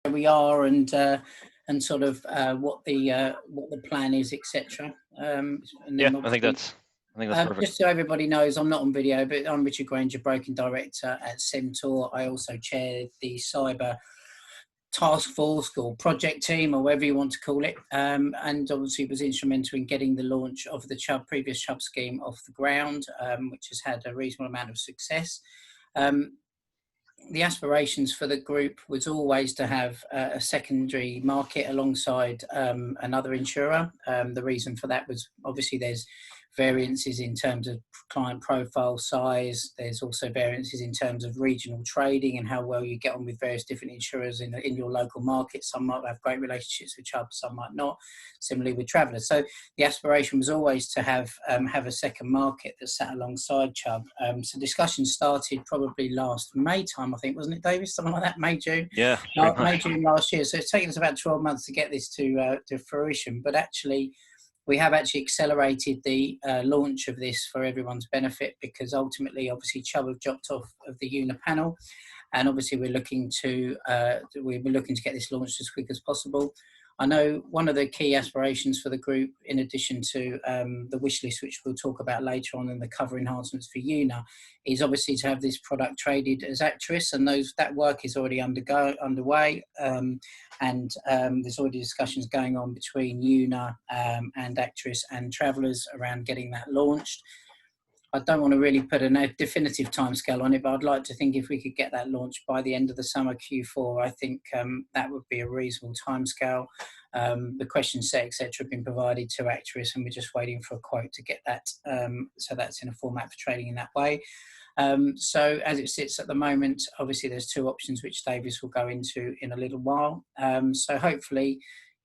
we are and sort of what the plan is, etc. And Yeah, then obviously, I think that's perfect. just so everybody knows, I'm not on video, but I'm Richard Granger, Broking Director at Centaur. I also chair the cyber task force or project team or whatever you want to call it, and obviously was instrumental in getting the launch of the previous Chubb scheme off the ground, which has had a reasonable amount of success. The aspirations for the group was always to have a secondary market alongside another insurer. The reason for that was obviously there's variances in terms of client profile size. There's also variances in terms of regional trading and how well you get on with various different insurers in your local market. Some might have great relationships with Chubb, some might not. Similarly with Travellers. So the aspiration was always to have a second market that sat alongside Chubb. So discussions started probably last May time, I think, wasn't it, David? Something like that, May, June? Yeah, May, June last year. So it's taken us about 12 months to get this to fruition. But actually, we have actually accelerated the launch of this for everyone's benefit, because ultimately, obviously, Chubb have dropped off of the UNA panel, and obviously we're looking to get this launched as quick as possible. I know one of the key aspirations for the group, in addition to the wish list, which we'll talk about later on, and the cover enhancements for UNA, is obviously to have this product traded as Actress, and that work is already underway, and there's already discussions going on between UNA and Actress and Travellers around getting that launched. I don't want to really put a definitive timescale on it, but I'd like to think if we could get that launched by the end of the summer, Q4, I think that would be a reasonable timescale. The question set, etc., have been provided to Actress, and we're just waiting for a quote to get that. So that's in a format for trading in that way. So as it sits at the moment, obviously there's two options which Davis will go into in a little while. So hopefully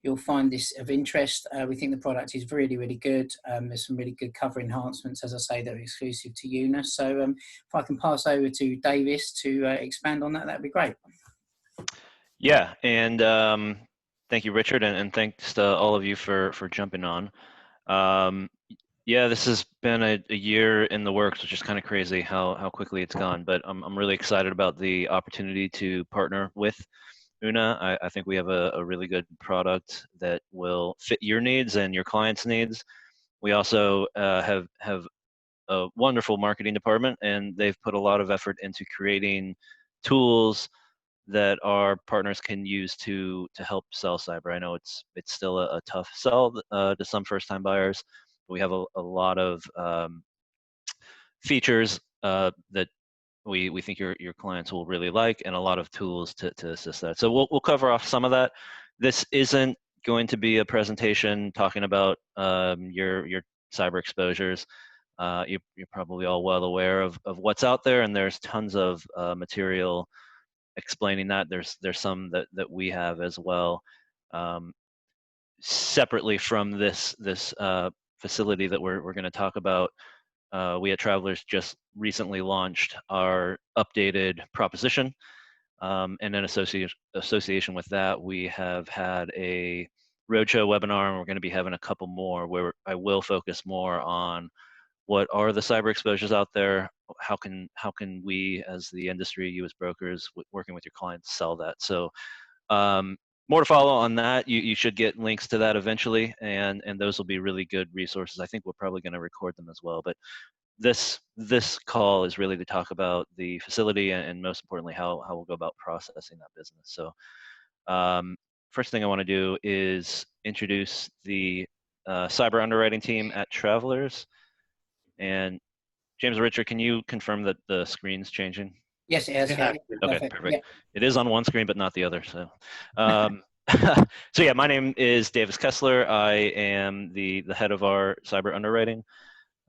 you'll find this of interest. We think the product is really, really good. There's some really good cover enhancements, as I say, that are exclusive to UNA. So if I can pass over to Davis to expand on that, that'd be great. Yeah, and thank you, Richard, and thanks to all of you for jumping on. Yeah, this has been a year in the works, which is kind of crazy how quickly it's gone. But I'm really excited about the opportunity to partner with UNA. I think we have a really good product that will fit your needs and your clients' needs. We also have a wonderful marketing department, and they've put a lot of effort into creating tools that our partners can use to help sell cyber. I know it's still a tough sell to some first-time buyers. But we have a lot of features that we think your clients will really like, and a lot of tools to assist that. So we'll cover off some of that. This isn't going to be a presentation talking about your cyber exposures. You're probably all well aware of what's out there, and there's tons of material explaining that. There's some that we have as well, separately from this facility that we're going to talk about. We at Travellers just recently launched our updated proposition, and in association with that, we have had a roadshow webinar, and we're going to be having a couple more where I will focus more on what are the cyber exposures out there, how can we as the industry, you as brokers working with your clients, sell that. So more to follow on that. You should get links to that eventually, and those will be really good resources. I think we're probably going to record them as well. But this call is really to talk about the facility, and most importantly, how we'll go about processing that business. So first thing I want to do is introduce the cyber underwriting team at Travellers. And James or Richard, can you confirm that the screen's changing? Yes, it is. Yeah. Okay, perfect. Yeah. It is on one screen, but not the other. So, so yeah, my name is Davis Kessler. I am the head of our cyber underwriting.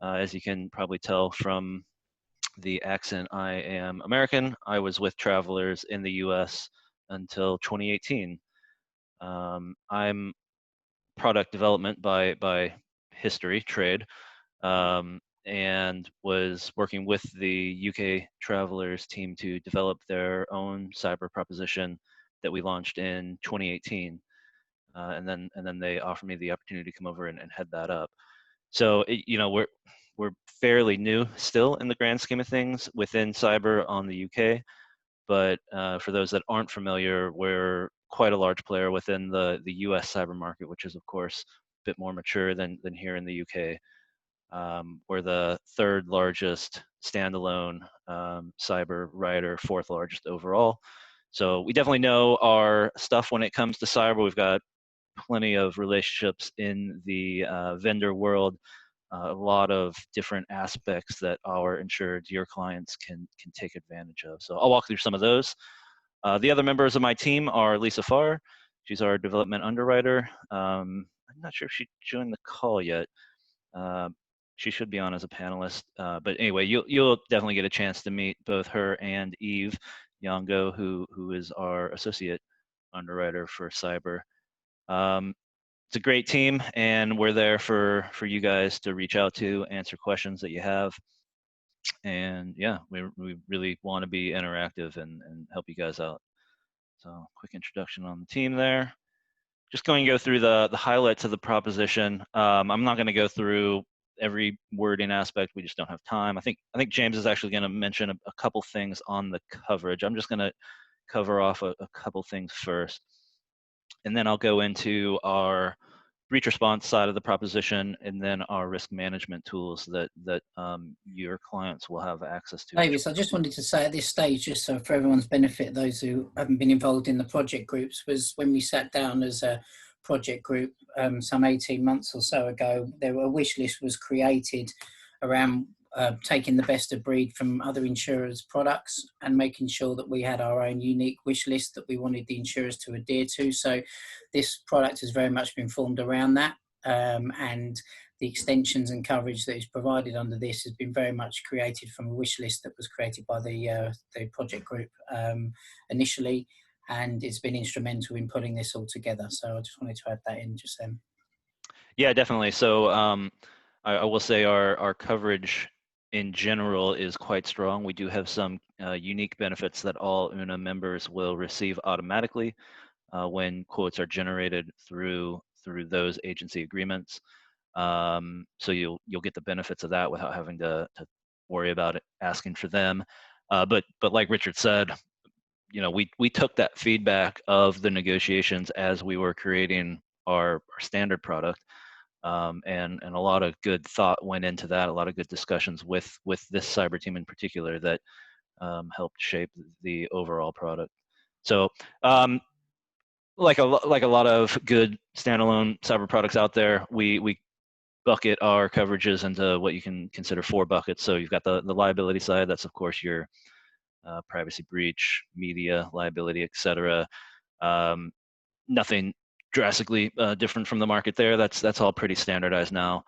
As you can probably tell from the accent, I am American. I was with Travellers in the U.S. until 2018. I'm product development by history, trade. And was working with the UK Travellers team to develop their own cyber proposition that we launched in 2018, and then they offered me the opportunity to come over and head that up. So we're fairly new still in the grand scheme of things within cyber on the UK, but for those that aren't familiar, we're quite a large player within the US cyber market, which is of course a bit more mature than here in the UK. We're the third largest standalone cyber writer, fourth largest overall. So we definitely know our stuff when it comes to cyber. We've got plenty of relationships in the vendor world, a lot of different aspects that our insured, your clients can take advantage of. So I'll walk through some of those. The other members of my team are Lisa Farr. She's our development underwriter. I'm not sure if she joined the call yet. She should be on as a panelist. But anyway, you'll definitely get a chance to meet both her and Eve Yongo, who is our associate underwriter for cyber. It's a great team, and we're there for you guys to reach out to, answer questions that you have. And yeah, we really want to be interactive and help you guys out. So quick introduction on the team there. Just going to go through the highlights of the proposition. I'm not going to go through every wording aspect. We just don't have time. I think James is actually going to mention a couple things on the coverage. I'm just going to cover off a couple things first, and then I'll go into our breach response side of the proposition, and then our risk management tools that your clients will have access to. Davis, I just wanted to say at this stage, just so for everyone's benefit, those who haven't been involved in the project groups, was when we sat down as a project group some 18 months or so ago, a wish list was created around taking the best of breed from other insurers' products and making sure that we had our own unique wish list that we wanted the insurers to adhere to. So this product has very much been formed around that, and the extensions and coverage that is provided under this has been very much created from a wish list that was created by the project group initially, and it's been instrumental in putting this all together. So I just wanted to add that in just then. Yeah, definitely. So I will say our coverage in general is quite strong. We do have some unique benefits that all UNA members will receive automatically when quotes are generated through those agency agreements. So you'll get the benefits of that without having to worry about it asking for them. But like Richard said, we took that feedback of the negotiations as we were creating our standard product. And a lot of good thought went into that, a lot of good discussions with this cyber team in particular that helped shape the overall product. So like a lot of good standalone cyber products out there, we bucket our coverages into what you can consider 4 buckets. So you've got the liability side. That's of course your privacy breach, media liability, etc. Nothing drastically different from the market there. That's all pretty standardized now.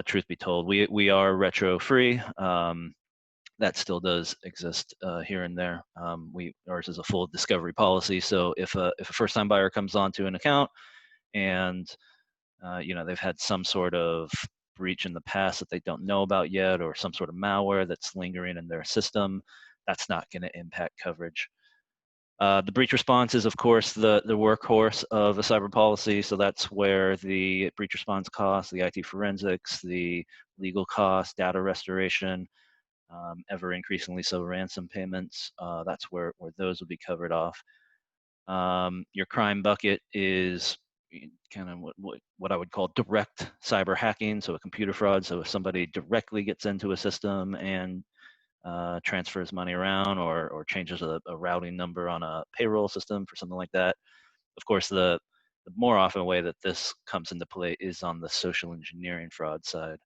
Truth be told, we are retro free. That still does exist here and there. Ours is a full discovery policy. So if a first time buyer comes onto an account and they've had some sort of breach in the past that they don't know about yet, or some sort of malware that's lingering in their system, that's not going to impact coverage. The breach response is, of course, the workhorse of a cyber policy. So that's where the breach response costs, the IT forensics, the legal costs, data restoration, ever increasingly so ransom payments, that's where those will be covered off. Your crime bucket is kind of what I would call direct cyber hacking, so a computer fraud. So if somebody directly gets into a system and transfers money around or changes a routing number on a payroll system for something like that. Of course, the more often way that this comes into play is on the social engineering fraud side.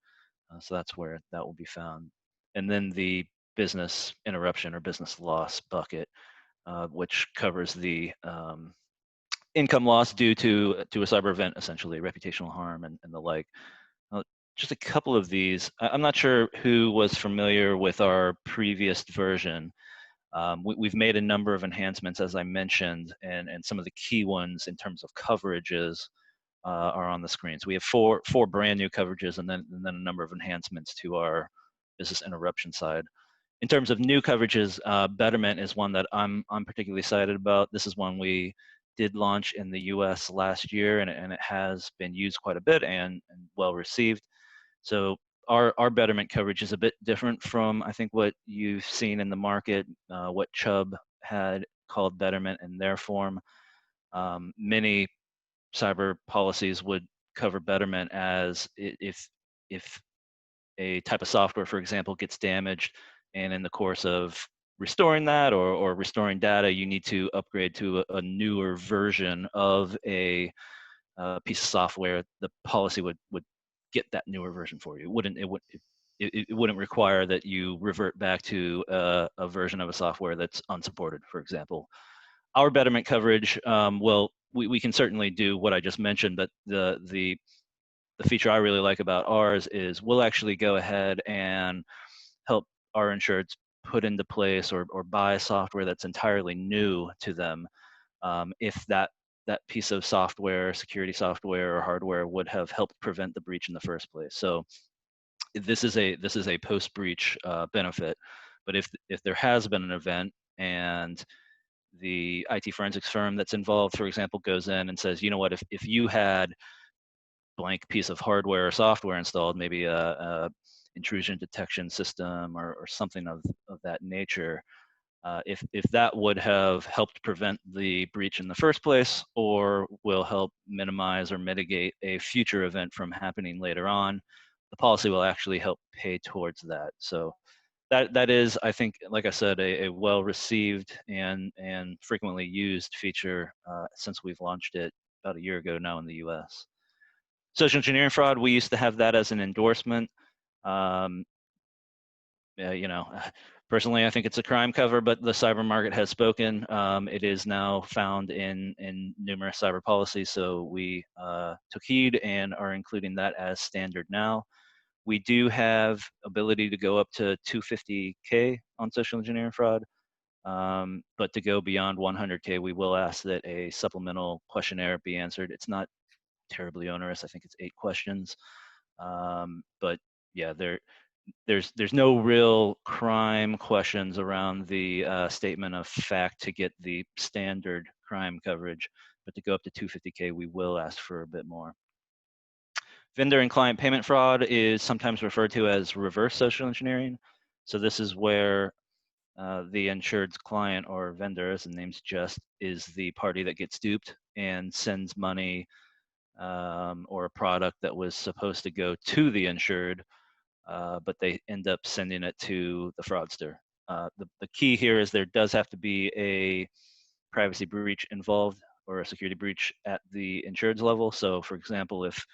So that's where that will be found. And then the business interruption or business loss bucket, which covers the income loss due to a cyber event, essentially reputational harm and the like. Just a couple of these. I'm not sure who was familiar with our previous version. We've made a number of enhancements, as I mentioned, and some of the key ones in terms of coverages are on the screen. So we have four brand new coverages, and then a number of enhancements to our business interruption side. In terms of new coverages, Betterment is one that I'm particularly excited about. This is one we did launch in the US last year, and it has been used quite a bit and well received. So our Betterment coverage is a bit different from, I think, what you've seen in the market, what Chubb had called Betterment in their form. Many cyber policies would cover betterment as if a type of software, for example, gets damaged, and in the course of restoring that or restoring data, you need to upgrade to a newer version of a piece of software, the policy would get that newer version for you. It wouldn't require that you revert back to a version of a software that's unsupported, for example. Our betterment coverage, well, we can certainly do what I just mentioned, but the feature I really like about ours is we'll actually go ahead and help our insureds put into place or buy software that's entirely new to them, if that piece of software, security software or hardware, would have helped prevent the breach in the first place. So this is a post-breach benefit. But if there has been an event and the IT forensics firm that's involved, for example, goes in and says, you know what, if you had blank piece of hardware or software installed, maybe a intrusion detection system or something of that nature, if that would have helped prevent the breach in the first place or will help minimize or mitigate a future event from happening later on, the policy will actually help pay towards that. So that is, I think, like I said, a well-received and frequently used feature since we've launched it about a year ago now in the US. Social engineering fraud, we used to have that as an endorsement. You know, personally, I think it's a crime cover, but the cyber market has spoken. It is now found in numerous cyber policies, so we took heed and are including that as standard now. We do have ability to go up to 250K on social engineering fraud, but to go beyond 100K, we will ask that a supplemental questionnaire be answered. It's not terribly onerous. I think it's 8 questions, but yeah, there's no real crime questions around the statement of fact to get the standard crime coverage, but to go up to 250K, we will ask for a bit more. Vendor and client payment fraud is sometimes referred to as reverse social engineering. So this is where the insured's client or vendor, as the name suggests, is the party that gets duped and sends money or a product that was supposed to go to the insured, but they end up sending it to the fraudster. The key here is there does have to be a privacy breach involved or a security breach at the insured's level. So, for example, if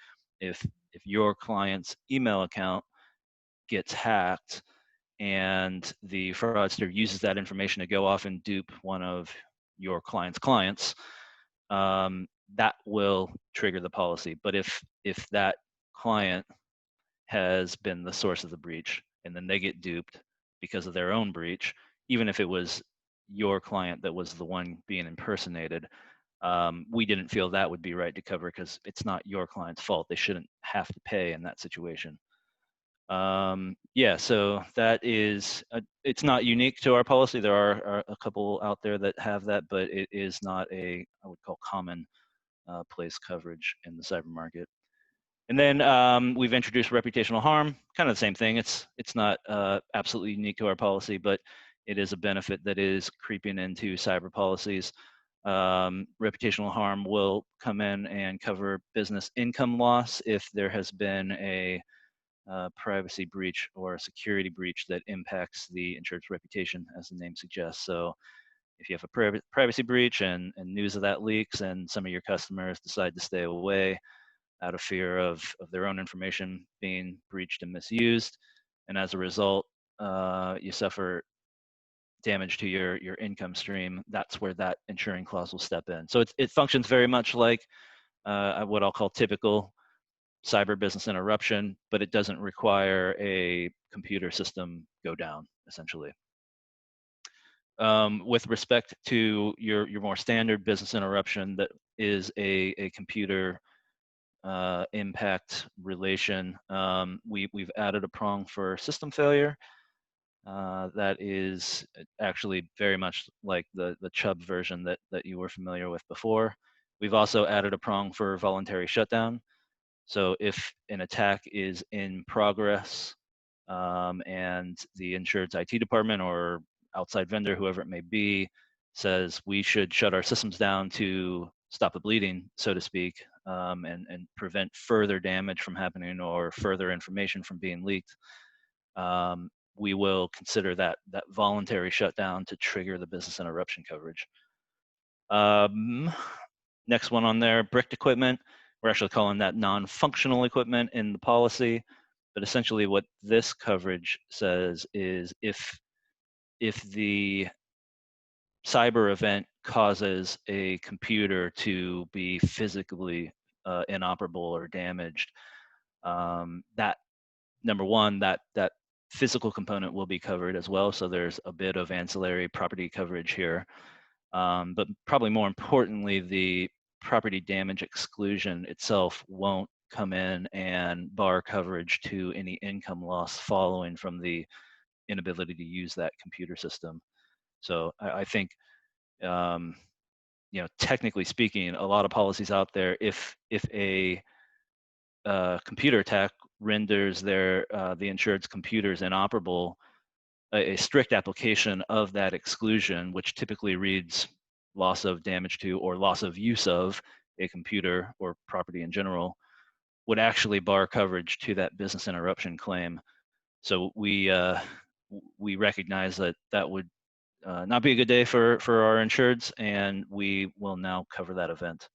your client's email account gets hacked and the fraudster uses that information to go off and dupe one of your client's clients, that will trigger the policy. But if that client has been the source of the breach and then they get duped because of their own breach, even if it was your client that was the one being impersonated, we didn't feel that would be right to cover because it's not your client's fault. They shouldn't have to pay in that situation. Yeah, so that is, it's not unique to our policy. There are a couple out there that have that, but it is not a, I would call, common place coverage in the cyber market. And then we've introduced reputational harm, kind of the same thing. It's not absolutely unique to our policy, but it is a benefit that is creeping into cyber policies. Reputational harm will come in and cover business income loss if there has been a privacy breach or a security breach that impacts the insured's reputation, as the name suggests. So if you have a privacy breach and news of that leaks and some of your customers decide to stay away out of fear of their own information being breached and misused, and as a result, you suffer damage to your income stream, that's where that insuring clause will step in. So it functions very much like what I'll call typical cyber business interruption, but it doesn't require a computer system go down, essentially. With respect to your more standard business interruption, that is a computer impact relation, we've added a prong for system failure. That is actually very much like the Chubb version that you were familiar with before. We've also added a prong for voluntary shutdown. So if an attack is in progress and the insured's IT department or outside vendor, whoever it may be, says we should shut our systems down to stop the bleeding, so to speak, and prevent further damage from happening or further information from being leaked, we will consider that voluntary shutdown to trigger the business interruption coverage. Next one on there, bricked equipment. We're actually calling that non-functional equipment in the policy, but essentially what this coverage says is if the cyber event causes a computer to be physically inoperable or damaged, that number one, that physical component will be covered as well. So there's a bit of ancillary property coverage here. But probably more importantly, the property damage exclusion itself won't come in and bar coverage to any income loss following from the inability to use that computer system. So I think, technically speaking, a lot of policies out there, if a computer attack renders the insured's computers inoperable, a strict application of that exclusion, which typically reads loss of, damage to, or loss of use of a computer or property in general, would actually bar coverage to that business interruption claim. So we recognize that would not be a good day for our insureds, and we will now cover that event.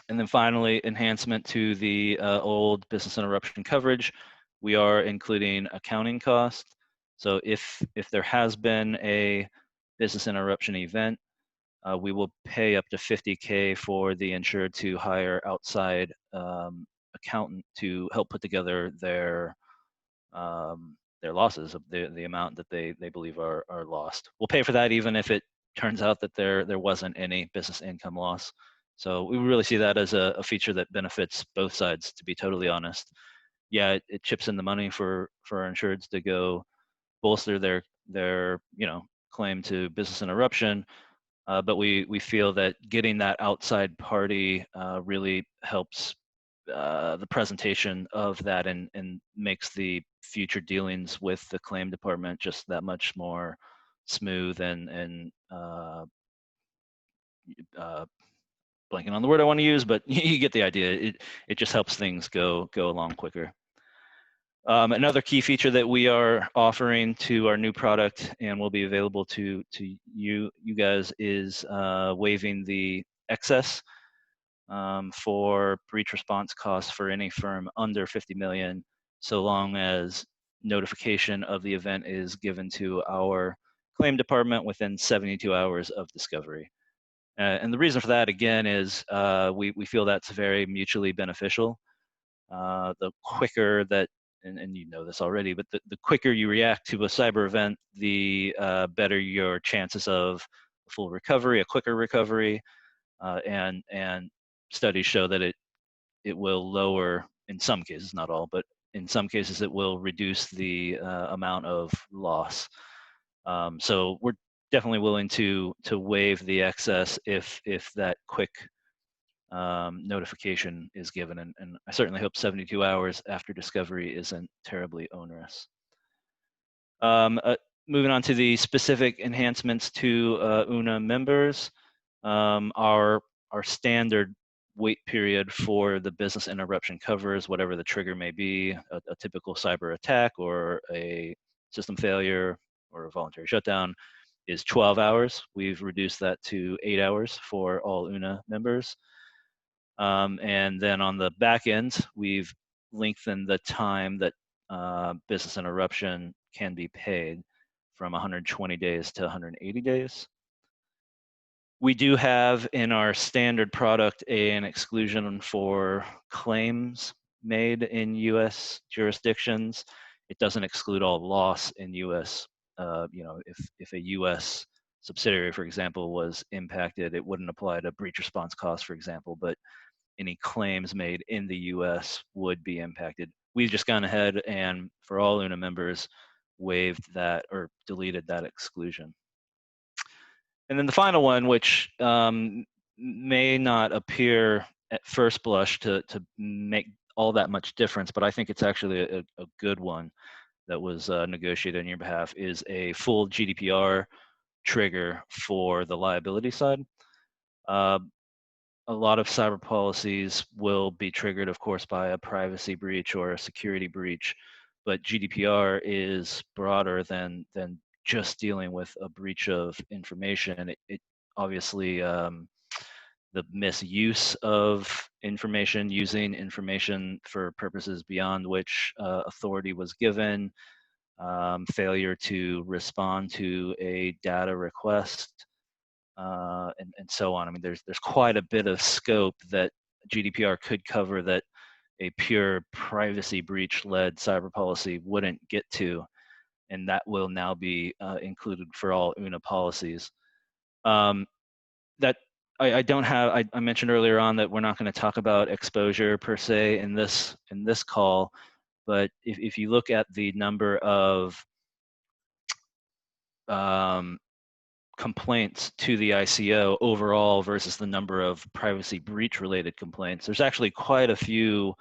And then finally, enhancement to the old business interruption coverage. We are including accounting costs. So if there has been a business interruption event, we will pay up to $50K for the insured to hire outside accountant to help put together their losses of the amount that they believe are lost. We'll pay for that even if it turns out that there wasn't any business income loss. So we really see that as a feature that benefits both sides, to be totally honest. Yeah, it chips in the money for our insureds to go bolster their claim to business interruption, but we feel that getting that outside party really helps the presentation of that and makes the future dealings with the claim department just that much more smooth and blanking on the word I want to use, but you get the idea. It just helps things go along quicker. Another key feature that we are offering to our new product and will be available to you guys is waiving the excess for breach response costs for any firm under 50 million, so long as notification of the event is given to our claim department within 72 hours of discovery. And the reason for that, again, is we feel that's very mutually beneficial. The quicker that, and you know this already, but the quicker you react to a cyber event, the better your chances of a full recovery, a quicker recovery, and studies show that it will lower, in some cases, not all, but in some cases it will reduce the amount of loss. So we're definitely willing to waive the excess if that quick notification is given, and I certainly hope 72 hours after discovery isn't terribly onerous. Moving on to the specific enhancements to UNA members, our standard wait period for the business interruption covers, whatever the trigger may be, a typical cyber attack or a system failure or a voluntary shutdown, is 12 hours. We've reduced that to 8 hours for all UNA members. And then on the back end, we've lengthened the time that business interruption can be paid from 120 days to 180 days. We do have in our standard product an exclusion for claims made in U.S. jurisdictions. It doesn't exclude all loss in U.S. If a U.S. subsidiary, for example, was impacted, it wouldn't apply to breach response costs, for example, but any claims made in the U.S. would be impacted. We've just gone ahead and, for all UNA members, waived that or deleted that exclusion. And then the final one, which may not appear at first blush to make all that much difference, but I think it's actually a good one that was negotiated on your behalf, is a full GDPR trigger for the liability side. a lot of cyber policies will be triggered, of course, by a privacy breach or a security breach, but GDPR is broader than just dealing with a breach of information. It obviously the misuse of information, using information for purposes beyond which authority was given, failure to respond to a data request, and so on. I mean, there's quite a bit of scope that GDPR could cover that a pure privacy breach-led cyber policy wouldn't get to, and that will now be included for all UNA policies. That I don't have. I mentioned earlier on that we're not going to talk about exposure per se in this call, but if you look at the number of complaints to the ICO overall versus the number of privacy breach related complaints, there's actually quite a few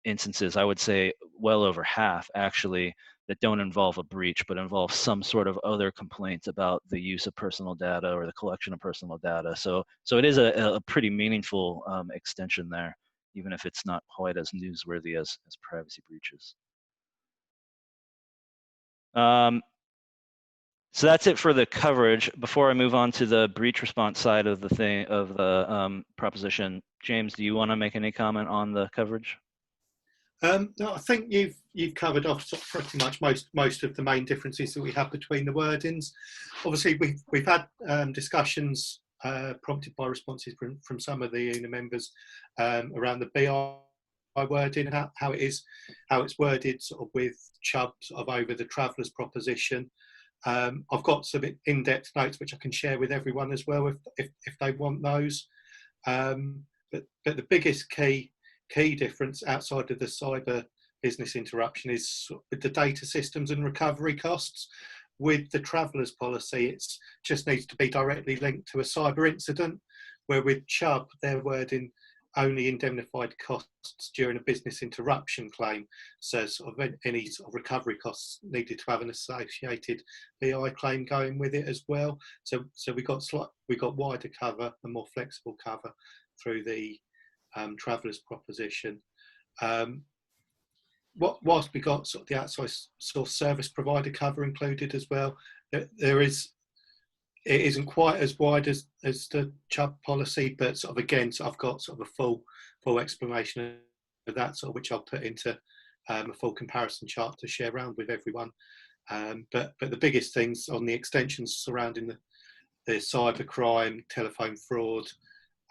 instances, I would say well over half actually, that don't involve a breach but involve some sort of other complaints about the use of personal data or the collection of personal data. So it is a pretty meaningful extension there, even if it's not quite as newsworthy as privacy breaches. So that's it for the coverage. Before I move on to the breach response side of the proposition, James, do you want to make any comment on the coverage? No, I think you've covered off sort of pretty much most of the main differences that we have between the wordings. Obviously, we've had discussions prompted by responses from some of the UNA members around the BI wording and how it's worded sort of with Chubb sort of over the travellers proposition. I've got some in-depth notes which I can share with everyone as well if they want those. But the biggest key difference outside of the cyber business interruption is with the data systems and recovery costs. With the travellers policy, it just needs to be directly linked to a cyber incident, where with Chubb, they're wording only indemnified costs during a business interruption claim. So sort of any sort of recovery costs needed to have an associated BI claim going with it as well. So we got wider cover and more flexible cover through the travellers proposition. Whilst we got sort of the outside source service provider cover included as well, it isn't quite as wide as the Chubb policy, but sort of again, so I've got sort of a full explanation of that, sort of which I'll put into a full comparison chart to share around with everyone. But the biggest things on the extensions surrounding the cyber crime, telephone fraud,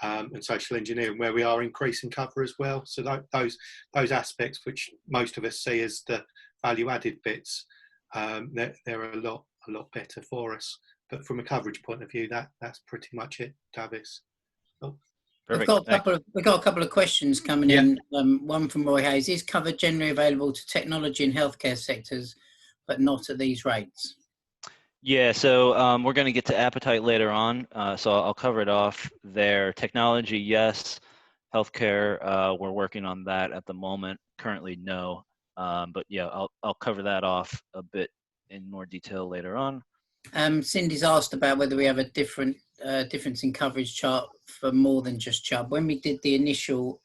and social engineering, where we are increasing cover as well. So those aspects, which most of us see as the value-added bits, they're a lot better for us. But from a coverage point of view, that's pretty much it, Davis. Oh. We've got a couple of questions coming in. One from Roy Hayes: is cover generally available to technology and healthcare sectors, but not at these rates? Yeah, so we're going to get to appetite later on, so I'll cover it off there. Technology, yes. Healthcare, we're working on that at the moment. Currently, no. But yeah, I'll cover that off a bit in more detail later on. Cindy's asked about whether we have a difference in coverage chart for more than just Chubb. When we did the initial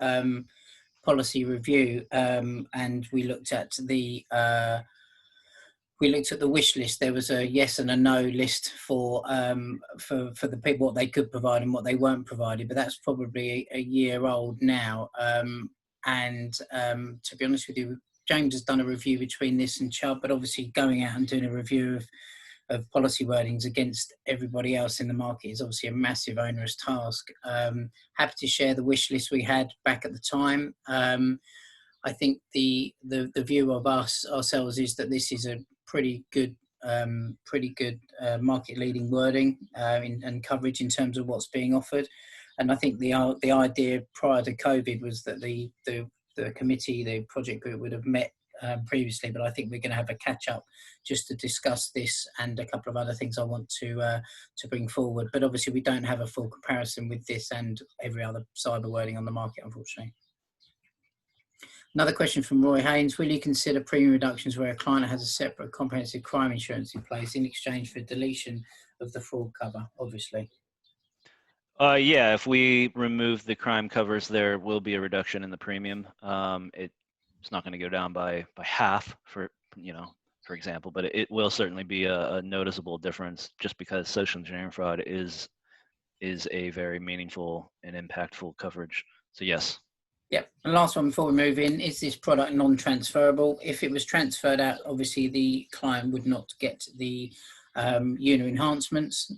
policy review and we looked at the wish list, there was a yes and a no list for the people, what they could provide and what they weren't provided, but that's probably a year old now. And to be honest with you, James has done a review between this and Chubb, but obviously going out and doing a review of policy wordings against everybody else in the market is obviously a massive onerous task. Happy to share the wish list we had back at the time. I think the view of ourselves is that this is a pretty good market leading wording and coverage in terms of what's being offered. And I think the idea prior to COVID was that the committee, the project group, would have met previously, but I think we're going to have a catch up just to discuss this and a couple of other things I want to bring forward. But obviously we don't have a full comparison with this and every other cyber wording on the market, unfortunately. Another question from Roy Haynes: will you consider premium reductions where a client has a separate comprehensive crime insurance in place in exchange for deletion of the fraud cover? Obviously. Yeah, if we remove the crime covers, there will be a reduction in the premium. It's not going to go down by half, for for example, but it will certainly be a noticeable difference, just because social engineering fraud is a very meaningful and impactful coverage. So yes. Yep. And last one before we move in, is this product non-transferable? If it was transferred out, obviously the client would not get the UNA enhancements.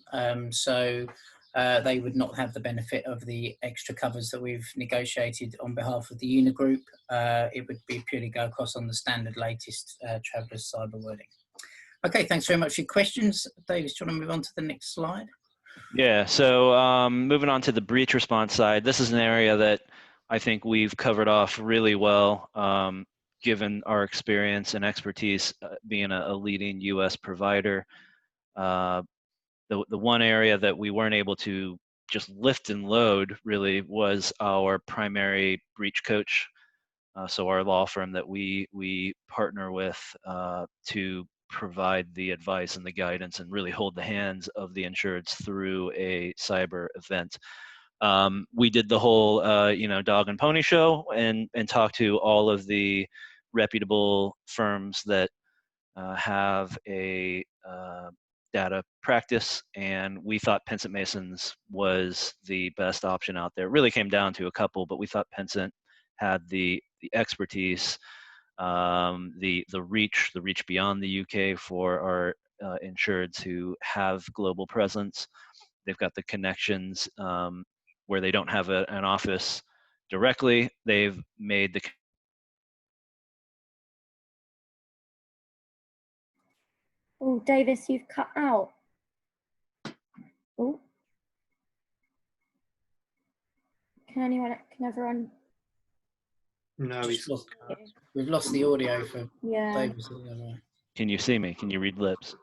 They would not have the benefit of the extra covers that we've negotiated on behalf of the UNA group. It would be purely go across on the standard latest Travelers cyber wording. Okay, thanks very much for your questions. Davis, do you want to move on to the next slide? Yeah, so moving on to the breach response side, this is an area that I think we've covered off really well, given our experience and expertise being a leading US provider. The one area that we weren't able to just lift and load really was our primary breach coach. So our law firm that we partner with to provide the advice and the guidance and really hold the hands of the insureds through a cyber event. We did the whole dog and pony show and talked to all of the reputable firms that have a data practice, and we thought Pinsent Masons was the best option out there. It really came down to a couple, but we thought Pinsent had the expertise, the reach beyond the UK for our insureds who have global presence. They've got the connections where they don't have an office directly. They've made the Oh, Davis, you've cut out. Oh. Can everyone? No, We've lost the audio for Davis. Can you see me? Can you read lips?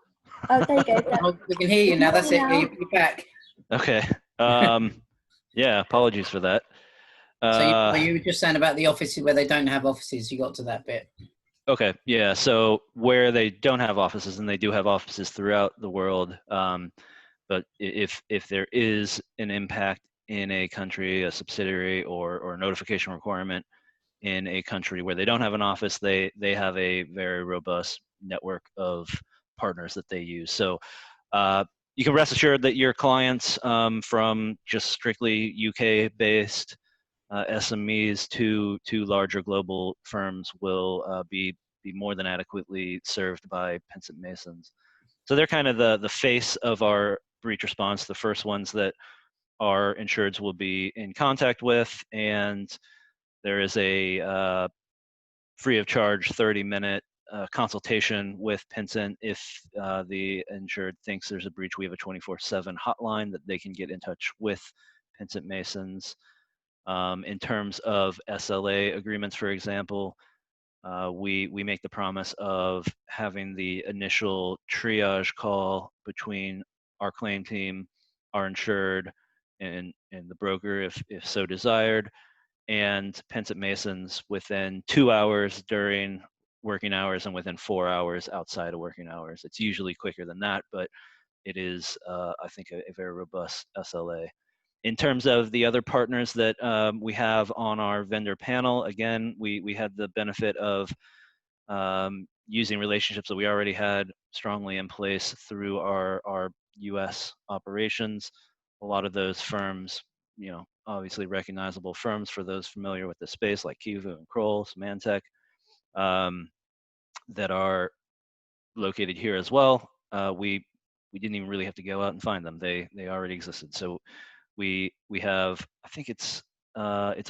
Oh, there you go. Oh, we can hear you now. That's it. You're back. Okay. Yeah, apologies for that. So you were just saying about the offices where they don't have offices. You got to that bit. Okay. Yeah. So where they don't have offices, and they do have offices throughout the world, but if there is an impact in a country, a subsidiary, or notification requirement in a country where they don't have an office, they have a very robust network of partners that they use. So you can rest assured that your clients, from just strictly UK-based SMEs to larger global firms, will be more than adequately served by Pinsent Masons. So they're kind of the face of our breach response, the first ones that our insureds will be in contact with, and there is a free of charge 30-minute consultation with Pinsent. If the insured thinks there's a breach, we have a 24/7 hotline that they can get in touch with Pinsent Masons. In terms of SLA agreements, for example, we make the promise of having the initial triage call between our claim team, our insured, and the broker, if so desired, and Pinsent Masons within 2 hours during working hours and within 4 hours outside of working hours. It's usually quicker than that, but it is, I think, a very robust SLA. In terms of the other partners that we have on our vendor panel, again, we had the benefit of using relationships that we already had strongly in place through our US operations. A lot of those firms, obviously recognizable firms for those familiar with the space, like Kivu and Kroll, Symantec, that are located here as well. We didn't even really have to go out and find them. They already existed. So we have, I think it's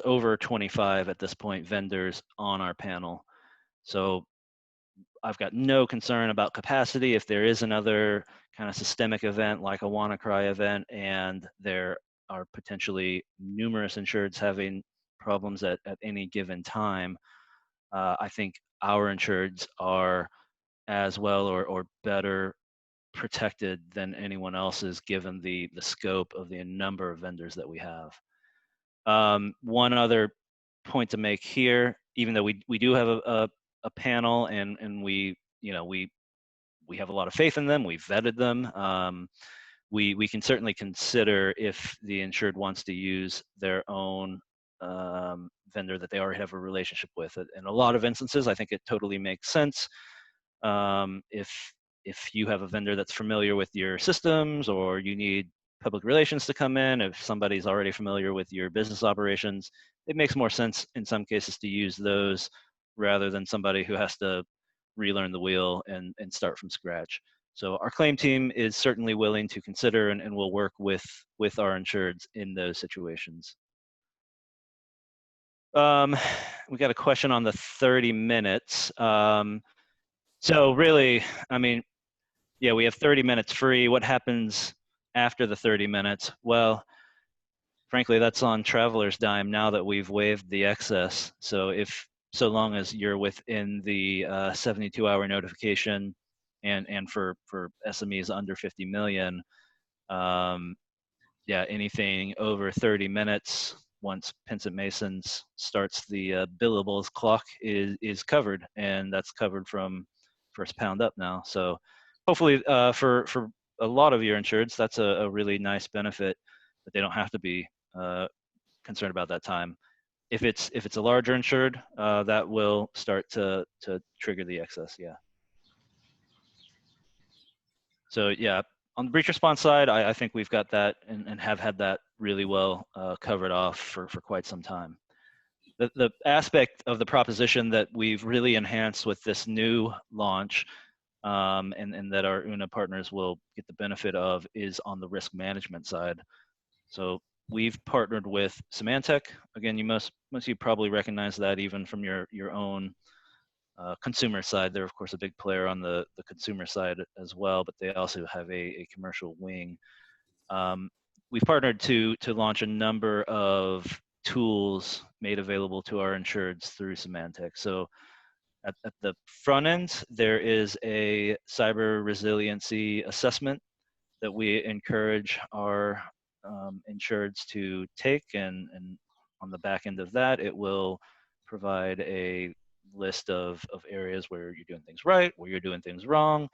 over 25 at this point vendors on our panel. So I've got no concern about capacity. If there is another kind of systemic event like a WannaCry event, and there are potentially numerous insureds having problems at any given time, I think our insureds are as well or better protected than anyone else's, given the scope of the number of vendors that we have. One other point to make here, even though we do have a panel and we have a lot of faith in them, we've vetted them, we can certainly consider if the insured wants to use their own vendor that they already have a relationship with. In a lot of instances, I think it totally makes sense. If you have a vendor that's familiar with your systems, or you need public relations to come in, if somebody's already familiar with your business operations, it makes more sense in some cases to use those rather than somebody who has to relearn the wheel and start from scratch. So our claim team is certainly willing to consider and will work with our insureds in those situations. We got a question on the 30 minutes. So really, I mean, yeah, we have 30 minutes free. What happens after the 30 minutes? Well, frankly, that's on Traveler's dime now that we've waived the excess. So so long as you're within the 72-hour notification, and for SMEs under 50 million, yeah, anything over 30 minutes, once Pinsent Masons starts the billables clock, is covered, and that's covered from first pound up now. So hopefully for a lot of your insureds, that's a really nice benefit, that they don't have to be concerned about that time. If it's a larger insured, that will start to trigger the excess. Yeah. So yeah, on the breach response side, I think we've got that and have had that really well covered off for quite some time. The aspect of the proposition that we've really enhanced with this new launch, and that our Una partners will get the benefit of, is on the risk management side. So we've partnered with Symantec. Again, most of you probably recognize that even from your own consumer side. They're of course a big player on the consumer side as well, but they also have a commercial wing. We've partnered to launch a number of tools made available to our insureds through Symantec. So at the front end, there is a cyber resiliency assessment that we encourage our insureds to take, and on the back end of that, it will provide a list of areas where you're doing things right, where you're doing things wrong,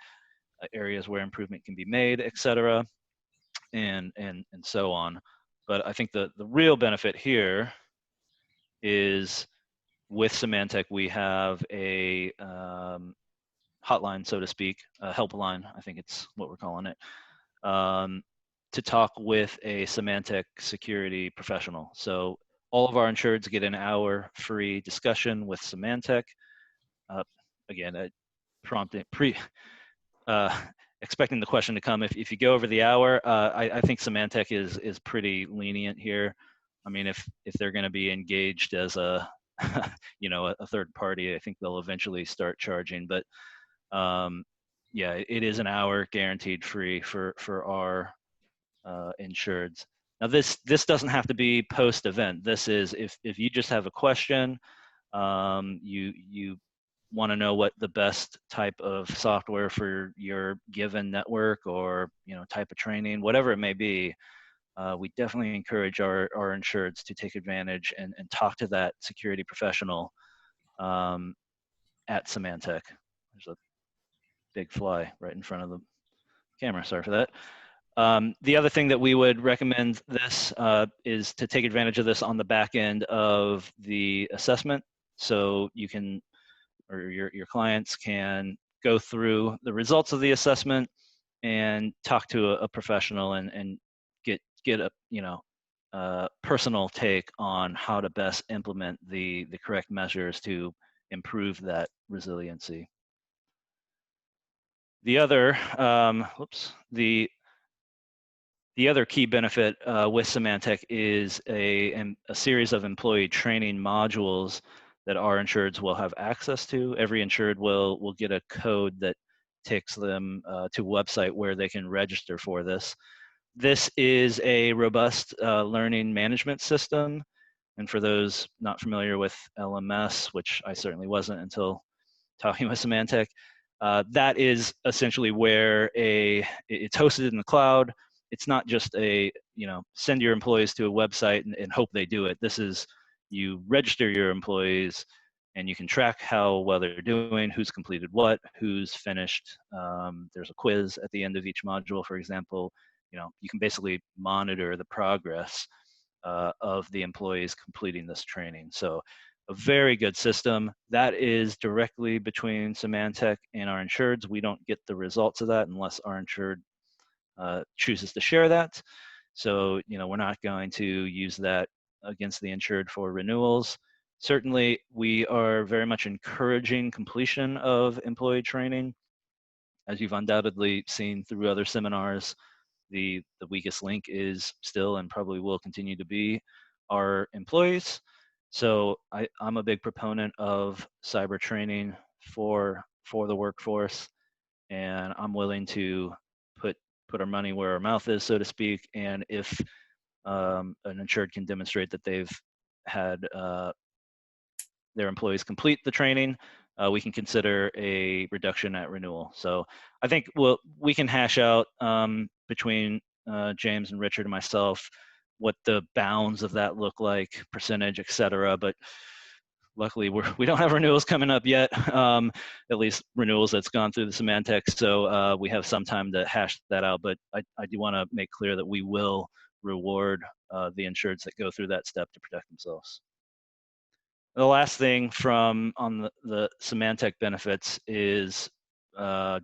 areas where improvement can be made, etc., and so on. But I think the real benefit here is, with Symantec, we have a hotline, so to speak, a helpline, I think it's what we're calling it, to talk with a Symantec security professional. So all of our insureds get an hour free discussion with Symantec. Again, expecting the question to come. If you go over the hour, I think Symantec is pretty lenient here. I mean, if they're going to be engaged as a a third party, I think they'll eventually start charging. But yeah, it is an hour guaranteed free for our insureds. Now this doesn't have to be post event. This is if you just have a question, you want to know what the best type of software for your given network, or type of training, whatever it may be. We definitely encourage our insureds to take advantage and talk to that security professional at Symantec. There's a big fly right in front of the camera. Sorry for that. The other thing that we would recommend this is to take advantage of this on the back end of the assessment. So you can, or your clients can, go through the results of the assessment and talk to a professional and get a personal take on how to best implement the correct measures to improve that resiliency. The other the other key benefit with Symantec is a series of employee training modules that our insureds will have access to. Every insured will get a code that takes them to a website where they can register for this. This is a robust learning management system. And for those not familiar with LMS, which I certainly wasn't until talking with Symantec, that is essentially where it's hosted in the cloud. It's not just send your employees to a website and hope they do it. This is, you register your employees and you can track how well they're doing, who's completed what, who's finished. There's a quiz at the end of each module, for example. you can basically monitor the progress of the employees completing this training. So a very good system that is directly between Symantec and our insureds. We don't get the results of that unless our insured chooses to share that. So, we're not going to use that against the insured for renewals. Certainly, we are very much encouraging completion of employee training. As you've undoubtedly seen through other seminars, the weakest link is still and probably will continue to be our employees. So I'm a big proponent of cyber training for the workforce, and I'm willing to put our money where our mouth is, so to speak. And if an insured can demonstrate that they've had their employees complete the training, we can consider a reduction at renewal. So I think we can hash out between James and Richard and myself what the bounds of that look like, percentage, et cetera. But luckily, we don't have renewals coming up yet, at least renewals that's gone through the Symantec. So we have some time to hash that out. But I do want to make clear that we will reward the insureds that go through that step to protect themselves. The last thing on the Symantec benefits is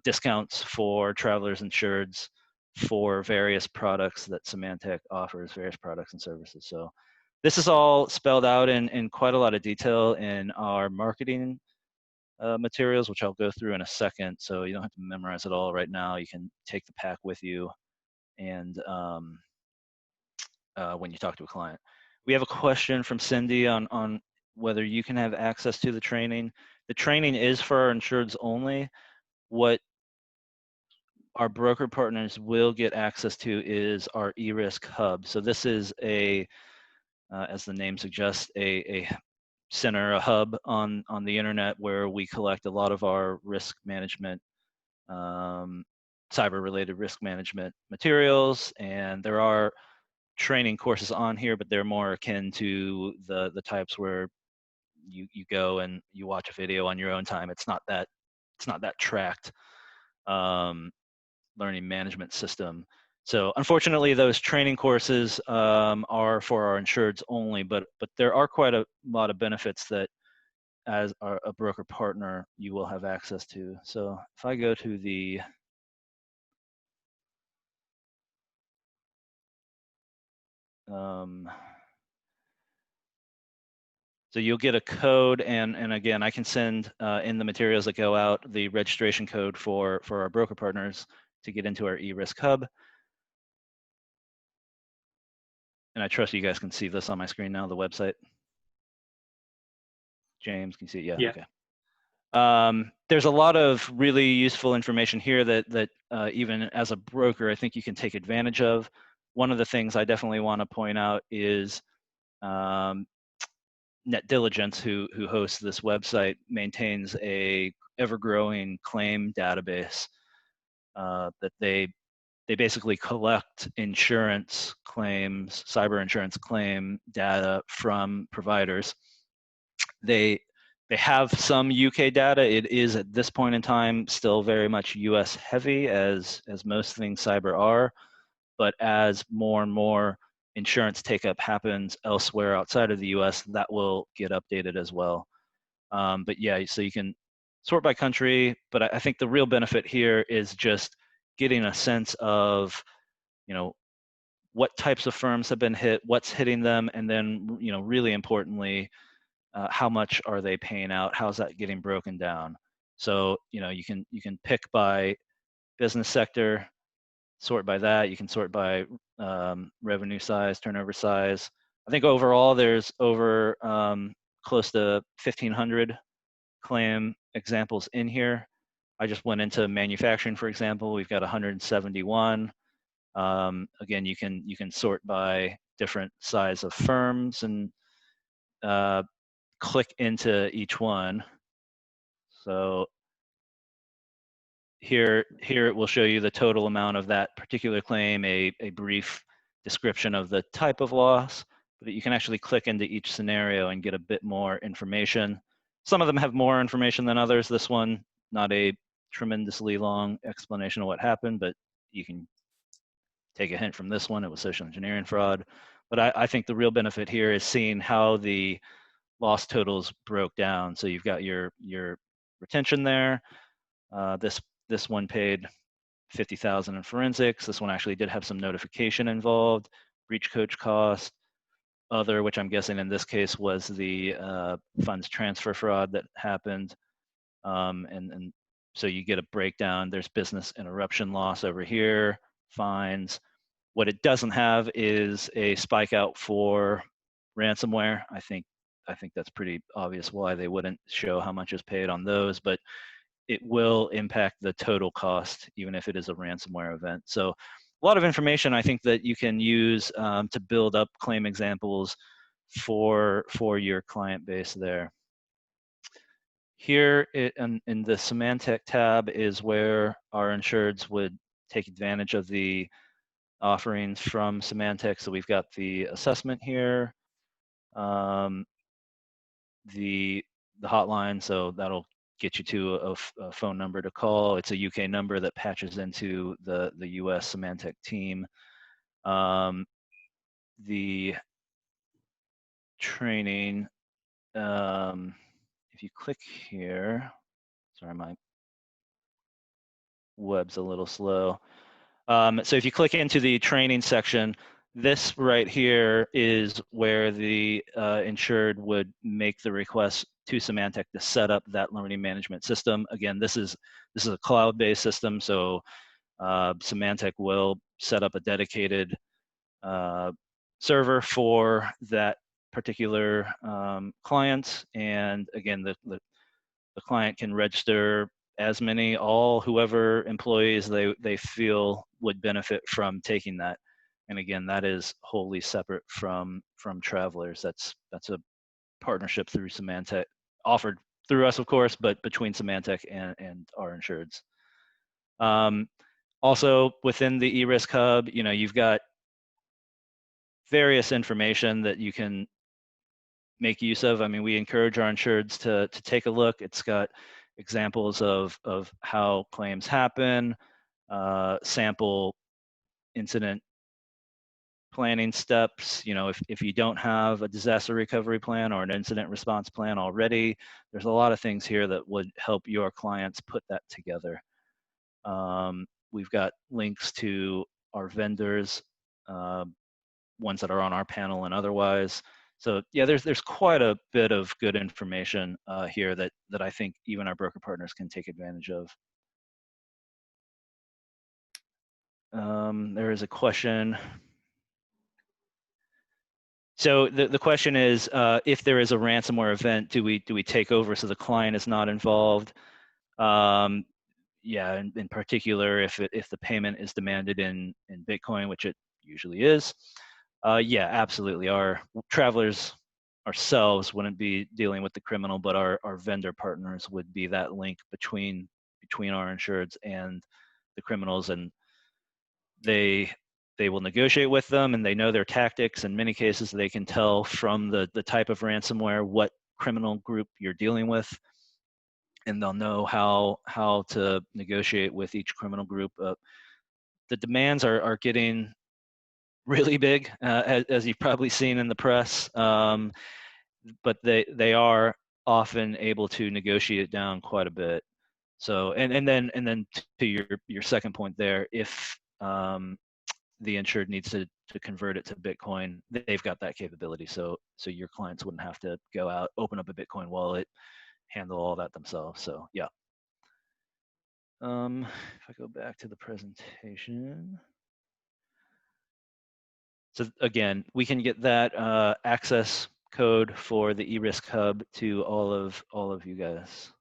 discounts for travelers insureds for various products that Symantec offers, various products and services. So this is all spelled out in quite a lot of detail in our marketing materials, which I'll go through in a second. So you don't have to memorize it all right now. You can take the pack with you and when you talk to a client. We have a question from Cindy on whether you can have access to the training. The training is for our insureds only. What our broker partners will get access to is our eRisk hub. So this is as the name suggests, a center, a hub on the internet where we collect a lot of our risk management, cyber-related risk management materials. And there are training courses on here, but they're more akin to the types where you go and you watch a video on your own time. It's not that tracked learning management system. So unfortunately, those training courses are for our insureds only, but there are quite a lot of benefits that as a broker partner you will have access to. So if I go to the so you'll get a code, and again, I can send in the materials that go out the registration code for our broker partners to get into our eRisk hub. And I trust you guys can see this on my screen now, the website. James, can you see it? Yeah. Okay. There's a lot of really useful information here that even as a broker, I think you can take advantage of. One of the things I definitely want to point out is Net Diligence, who hosts this website, maintains a ever-growing claim database that they basically collect insurance claims, cyber insurance claim data from providers. They have some UK data. It is at this point in time still very much US heavy, as most things cyber are. But as more and more insurance take-up happens elsewhere outside of the US, that will get updated as well. But yeah, so you can sort by country, but I think the real benefit here is just getting a sense of, what types of firms have been hit, what's hitting them, and then, really importantly, how much are they paying out? How's that getting broken down? So, you can pick by business sector, sort by that. You can sort by revenue size, turnover size. I think overall there's over close to 1,500 claim examples in here. I just went into manufacturing, for example. We've got 171. Again, you can sort by different size of firms and click into each one. So here it will show you the total amount of that particular claim, a brief description of the type of loss, but you can actually click into each scenario and get a bit more information. Some of them have more information than others. This one, not a tremendously long explanation of what happened, but you can take a hint from this one, it was social engineering fraud. But I think the real benefit here is seeing how the loss totals broke down. So you've got your retention there. This one paid 50,000 in forensics. This one actually did have some notification involved, breach coach cost, other, which I'm guessing in this case was the funds transfer fraud that happened. And so you get a breakdown. There's business interruption loss over here, fines. What it doesn't have is a spike out for ransomware. I think that's pretty obvious why they wouldn't show how much is paid on those, but it will impact the total cost, even if it is a ransomware event. So a lot of information I think that you can use to build up claim examples for your client base there. Here in the Symantec tab is where our insureds would take advantage of the offerings from Symantec. So we've got the assessment here, the hotline, so that'll get you to a phone number to call. It's a UK number that patches into the US Symantec team. The training, if you click here, sorry, my web's a little slow. So if you click into the training section, this right here is where the insured would make the request to Symantec to set up that learning management system. Again, this is a cloud-based system, so Symantec will set up a dedicated server for that particular client, and again, the client can register as many, whoever employees they feel would benefit from taking that. And again, that is wholly separate from Travelers. That's a partnership through Symantec, offered through us, of course, but between Symantec and our insureds. Also, within the eRisk Hub, you've got various information that you can make use of. I mean, we encourage our insureds to take a look. It's got examples of how claims happen, sample incident planning steps. If you don't have a disaster recovery plan or an incident response plan already, there's a lot of things here that would help your clients put that together. We've got links to our vendors, ones that are on our panel and otherwise. So yeah, there's quite a bit of good information here that I think even our broker partners can take advantage of. There is a question. So the question is, if there is a ransomware event, do we take over so the client is not involved? Yeah, in particular, if the payment is demanded in Bitcoin, which it usually is. Yeah, absolutely. Our Travelers ourselves wouldn't be dealing with the criminal, but our vendor partners would be that link between our insureds and the criminals, and they will negotiate with them, and they know their tactics. In many cases, they can tell from the type of ransomware what criminal group you're dealing with, and they'll know how to negotiate with each criminal group. The demands are getting really big, as you've probably seen in the press, but they are often able to negotiate down quite a bit. So and then to your second point there, if the insured needs to convert it to Bitcoin, they've got that capability. So your clients wouldn't have to go out, open up a Bitcoin wallet, handle all that themselves. So yeah. If I go back to the presentation. So again, we can get that access code for the eRisk Hub to all of you guys.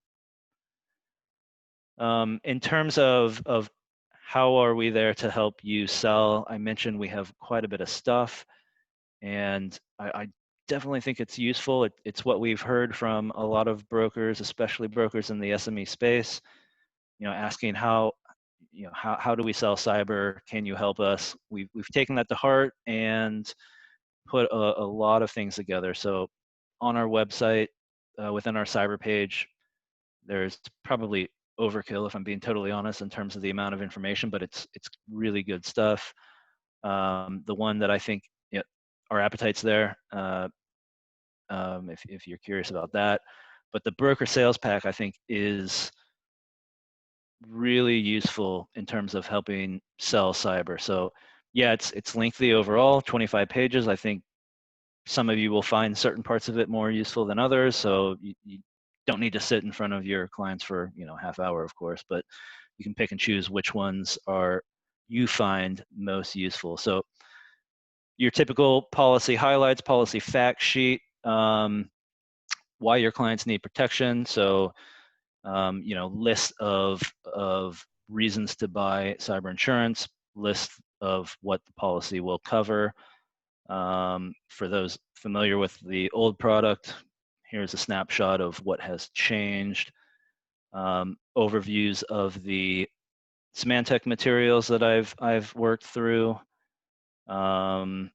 In terms of how are we there to help you sell, I mentioned we have quite a bit of stuff, and I definitely think it's useful. It's what we've heard from a lot of brokers, especially brokers in the SME space, asking how do we sell cyber? Can you help us? We've taken that to heart and put a lot of things together. So on our website, within our cyber page, there's probably overkill, if I'm being totally honest, in terms of the amount of information, but it's really good stuff. The one that I think, you know, our appetite's there, if you're curious about that. But the broker sales pack, I think, is really useful in terms of helping sell cyber. So yeah, it's lengthy overall, 25 pages. I think some of you will find certain parts of it more useful than others. So you don't need to sit in front of your clients for, you know, half hour, of course, but you can pick and choose which ones are you find most useful. So your typical policy highlights, policy fact sheet, why your clients need protection. So you know, list of reasons to buy cyber insurance, list of what the policy will cover. For those familiar with the old product, here's a snapshot of what has changed. Overviews of the Symantec materials that I've worked through. That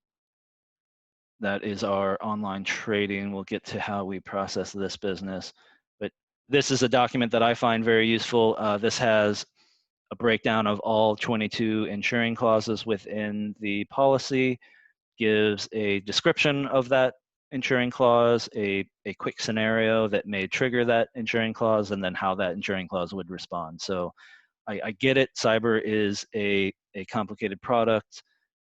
is our online trading. We'll get to how we process this business. But this is a document that I find very useful. This has a breakdown of all 22 insuring clauses within the policy, gives a description of that insuring clause, a quick scenario that may trigger that insuring clause, and then how that insuring clause would respond. So I get it, cyber is a complicated product,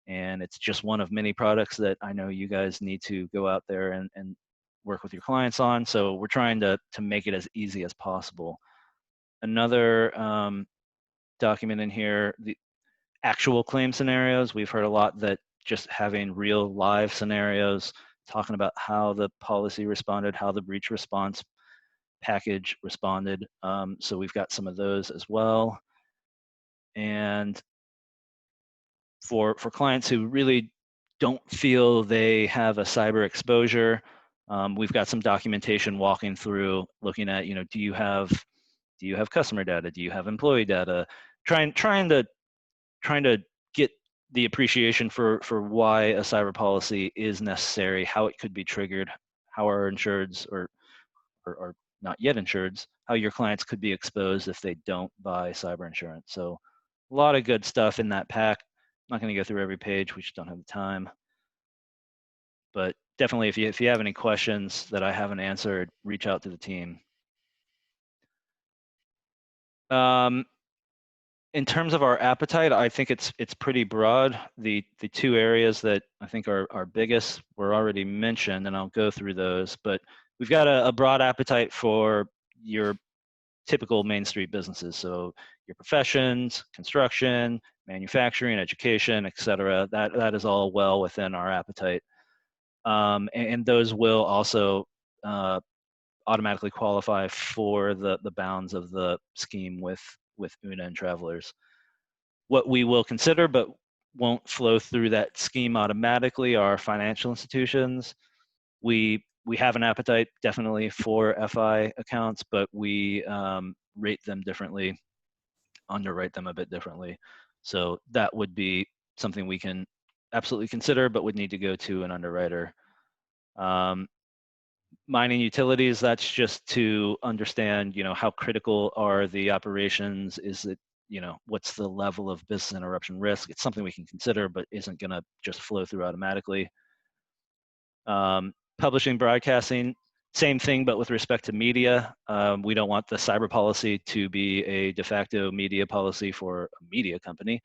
and it's just one of many products that I know you guys need to go out there and work with your clients on. So we're trying to make it as easy as possible. Another document in here, the actual claim scenarios. We've heard a lot that just having real live scenarios, talking about how the policy responded, how the breach response package responded. So we've got some of those as well. And for clients who really don't feel they have a cyber exposure, we've got some documentation walking through, looking at, you know, do you have customer data? Do you have employee data? Trying to get the appreciation for why a cyber policy is necessary, how it could be triggered, how our insureds or not yet insureds, how your clients could be exposed if they don't buy cyber insurance. So a lot of good stuff in that pack. I'm not going to go through every page. We just don't have the time. But definitely, if you have any questions that I haven't answered, reach out to the team. In terms of our appetite, I think it's pretty broad. The two areas that I think are biggest were already mentioned, and I'll go through those. But we've got a broad appetite for your typical Main Street businesses. So your professions, construction, manufacturing, education, et cetera. That is all well within our appetite. And those will also automatically qualify for the bounds of the scheme with Una and Travelers. What we will consider, but won't flow through that scheme automatically, are financial institutions. We have an appetite definitely for FI accounts, but we rate them differently, underwrite them a bit differently. So that would be something we can absolutely consider, but would need to go to an underwriter. Mining utilities, that's just to understand, you know, how critical are the operations? Is it, you know, what's the level of business interruption risk? It's something we can consider, but isn't going to just flow through automatically. Publishing, broadcasting, same thing, but with respect to media. We don't want the cyber policy to be a de facto media policy for a media company.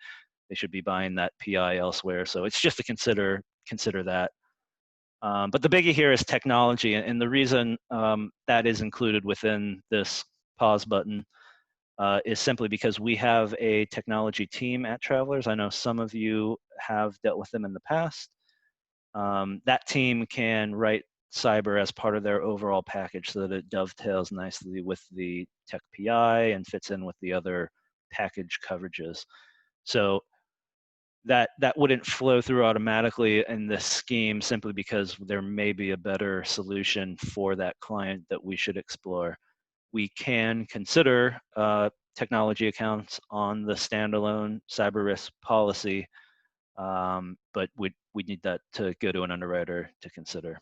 They should be buying that PI elsewhere. So it's just to consider that. But the biggie here is technology, and the reason that is included within this pause button is simply because we have a technology team at Travelers. I know some of you have dealt with them in the past. That team can write cyber as part of their overall package so that it dovetails nicely with the tech PI and fits in with the other package coverages. So that wouldn't flow through automatically in this scheme simply because there may be a better solution for that client that we should explore. We can consider technology accounts on the standalone cyber risk policy, but we need that to go to an underwriter to consider.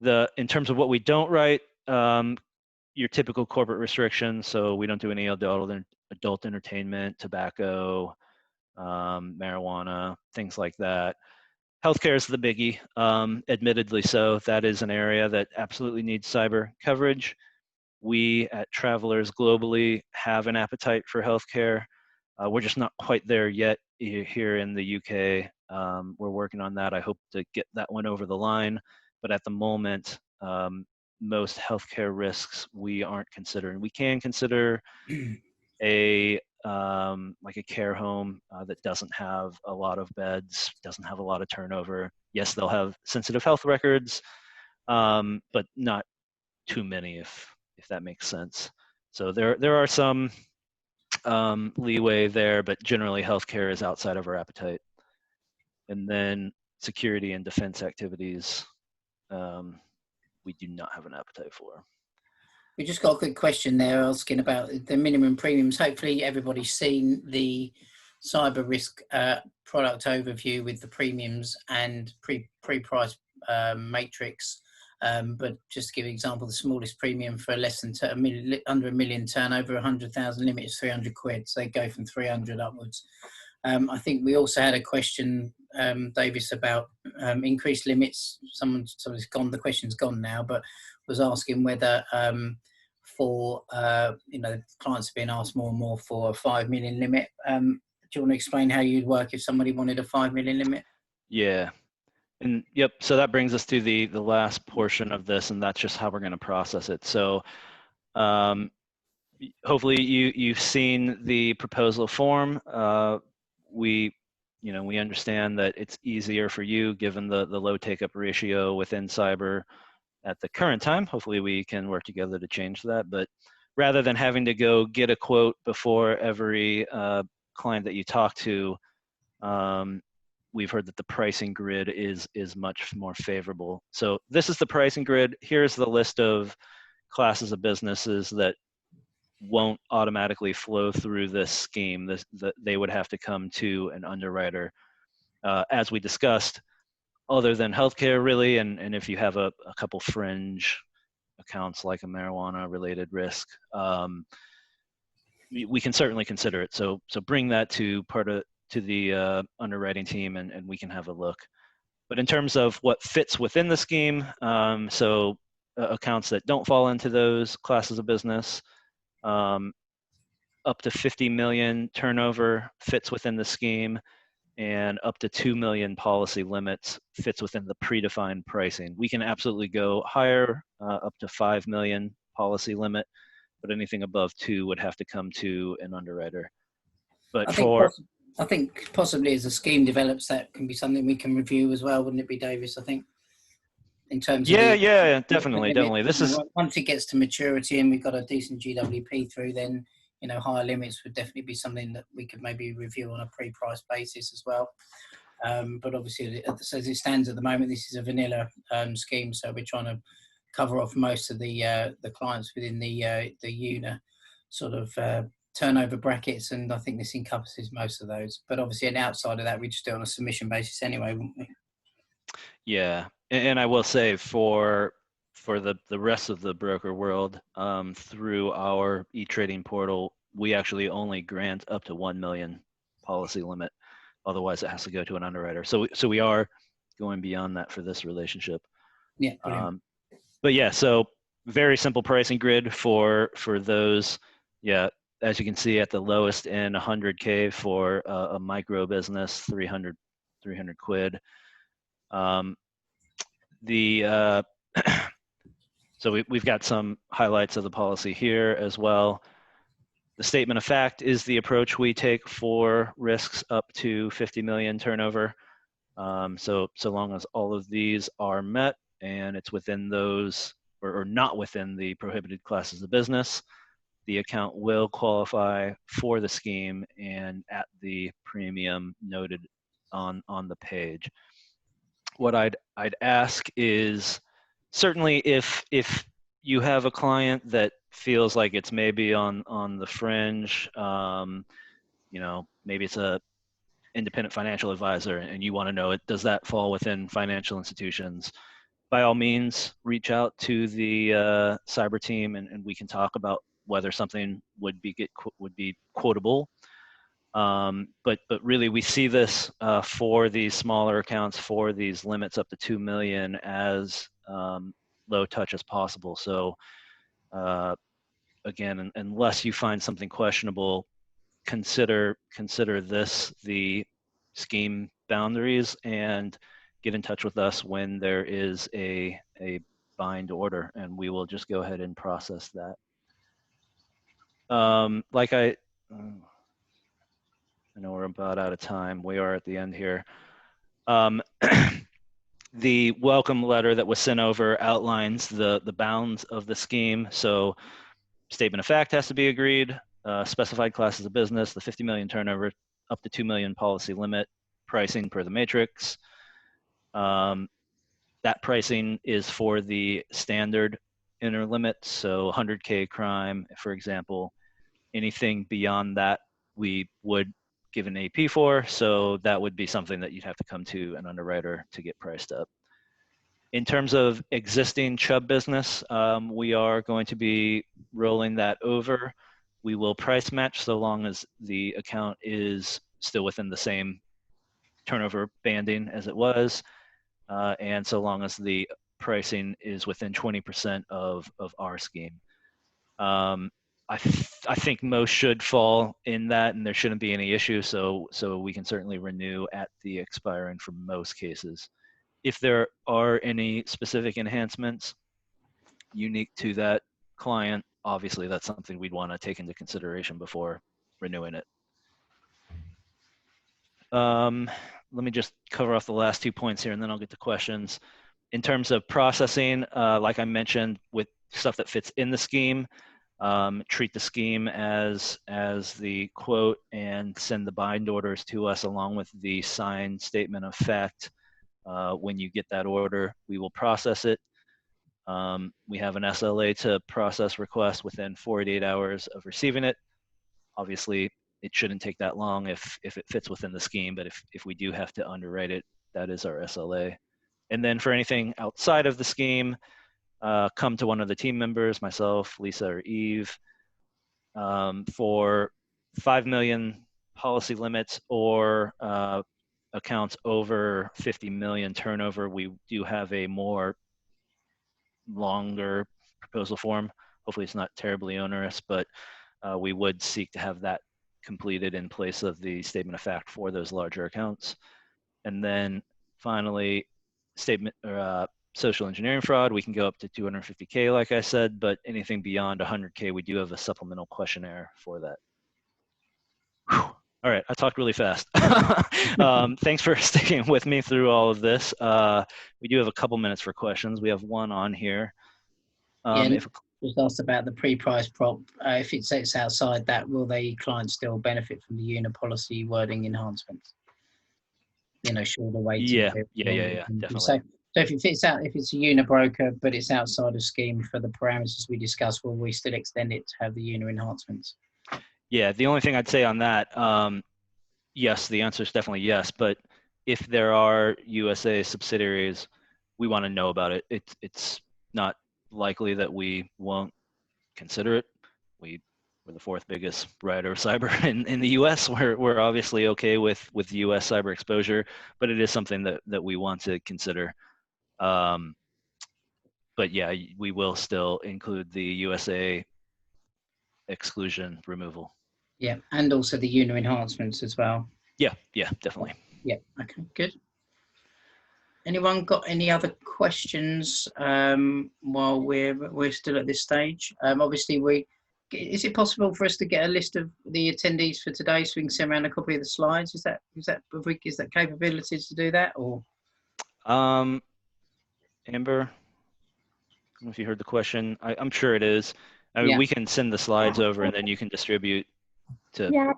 In terms of what we don't write, your typical corporate restrictions. So we don't do any adult entertainment, tobacco, marijuana, things like that. Healthcare is the biggie. Admittedly so, that is an area that absolutely needs cyber coverage. We at Travelers globally have an appetite for healthcare. We're just not quite there yet here in the UK. We're working on that. I hope to get that one over the line. But at the moment, most healthcare risks we aren't considering. We can consider a like a care home that doesn't have a lot of beds, doesn't have a lot of turnover. Yes, they'll have sensitive health records, but not too many, if that makes sense. So there are some leeway there, but generally healthcare is outside of our appetite. And then security and defense activities, we do not have an appetite for. We just got a quick question there asking about the minimum premiums. Hopefully everybody's seen the cyber risk product overview with the premiums and pre-price matrix. But just to give an example, the smallest premium for less than under $1 million turnover, 100,000 limit is 300 quid. So they go from 300 upwards. I think we also had a question, Davis, about increased limits. Somebody's gone, the question's gone now, but was asking whether clients are being asked more and more for a 5 million limit. Do you want to explain how you'd work if somebody wanted a 5 million limit? Yeah. And yep, so that brings us to the last portion of this, and that's just how we're going to process it. So hopefully you've seen the proposal form. We understand that it's easier for you given the low take-up ratio within cyber at the current time. Hopefully we can work together to change that. But rather than having to go get a quote before every client that you talk to, we've heard that the pricing grid is much more favorable. So this is the pricing grid. Here's the list of classes of businesses that won't automatically flow through this scheme. They would have to come to an underwriter. As we discussed, other than healthcare really, and if you have a couple fringe accounts like a marijuana related risk, we can certainly consider it. So bring that to the underwriting team, and we can have a look. But in terms of what fits within the scheme, accounts that don't fall into those classes of business, up to 50 million turnover fits within the scheme, and up to 2 million policy limits fits within the predefined pricing. We can absolutely go higher, up to 5 million policy limit, but anything above 2 would have to come to an underwriter. But I think possibly as the scheme develops, that can be something we can review as well, wouldn't it be, Davis? I think in terms of definitely. This is once it gets to maturity and we've got a decent GWP through, then higher limits would definitely be something that we could maybe review on a pre-price basis as well. But obviously, as it stands at the moment, this is a vanilla scheme, so we're trying to cover off most of the clients within the UNA sort of turnover brackets, and I think this encompasses most of those. But obviously, and outside of that, we just do it on a submission basis anyway, wouldn't we? Yeah, and I will say for the rest of the broker world, through our e-trading portal, we actually only grant up to 1 million policy limit. Otherwise, it has to go to an underwriter. So we are going beyond that for this relationship. Yeah. But yeah, so very simple pricing grid for those. Yeah, as you can see at the lowest end, 100K for a micro business, 300 quid. So we've got some highlights of the policy here as well. The statement of fact is the approach we take for risks up to 50 million turnover. So long as all of these are met and it's within those or not within the prohibited classes of business, the account will qualify for the scheme and at the premium noted on the page. What I'd ask is, certainly if you have a client that feels like it's maybe on the fringe, maybe it's a independent financial advisor and you want to know, does that fall within financial institutions? By all means, reach out to the cyber team and we can talk about whether something would be quotable. But really, we see this for these smaller accounts, for these limits up to 2 million, as low touch as possible. So again, unless you find something questionable, consider this the scheme boundaries, and get in touch with us when there is a bind order, and we will just go ahead and process that. Like I know we're about out of time. We are at the end here. The welcome letter that was sent over outlines the bounds of the scheme. So statement of fact has to be agreed, specified classes of business, the 50 million turnover, up to 2 million policy limit, pricing per the matrix. That pricing is for the standard inner limit. So 100K crime, for example. Anything beyond that, we would give an AP for. So that would be something that you'd have to come to an underwriter to get priced up. In terms of existing Chubb business, we are going to be rolling that over. We will price match so long as the account is still within the same turnover banding as it was, and so long as the pricing is within 20% of our scheme. I think most should fall in that, and there shouldn't be any issue. So we can certainly renew at the expiring for most cases. If there are any specific enhancements unique to that client, obviously that's something we'd want to take into consideration before renewing it. Let me just cover off the last 2 points here, and then I'll get to questions. In terms of processing, like I mentioned, with stuff that fits in the scheme, treat the scheme as the quote and send the bind orders to us along with the signed statement of fact. When you get that order, we will process it. We have an SLA to process requests within 48 hours of receiving it. Obviously, it shouldn't take that long if it fits within the scheme, but if we do have to underwrite it, that is our SLA. And then for anything outside of the scheme, come to one of the team members, myself, Lisa, or Eve. For 5 million policy limits or accounts over 50 million turnover, we do have a more longer proposal form. Hopefully it's not terribly onerous, but we would seek to have that completed in place of the statement of fact for those larger accounts. And then finally, statement or social engineering fraud, we can go up to 250K, like I said, but anything beyond 100K, we do have a supplemental questionnaire for that. Whew. All right, I talked really fast. Thanks for sticking with me through all of this. We do have a couple minutes for questions. We have one on here. Just asked about the pre-price prop. If it sits outside that, will the client still benefit from the unit policy wording enhancements? You know, shorter waiting. Yeah, definitely. So if it fits out, if it's a unit broker, but it's outside of scheme for the parameters we discussed, will we still extend it to have the unit enhancements? Yeah, the only thing I'd say on that, yes, the answer is definitely yes. But if there are USA subsidiaries, we want to know about it. It's not likely that we won't consider it. We're the fourth biggest writer of cyber in the US. We're obviously okay with US cyber exposure, but it is something that we want to consider. But yeah, we will still include the USA exclusion removal. Yeah, and also the unit enhancements as well. Yeah, definitely. Yeah, okay, good. Anyone got any other questions while we're still at this stage? Obviously, is it possible for us to get a list of the attendees for today so we can send around a copy of the slides? Is that capability to do that, or? Amber, I don't know if you heard the question. I'm sure it is. I mean, we can send the slides over and then you can distribute to. Yeah,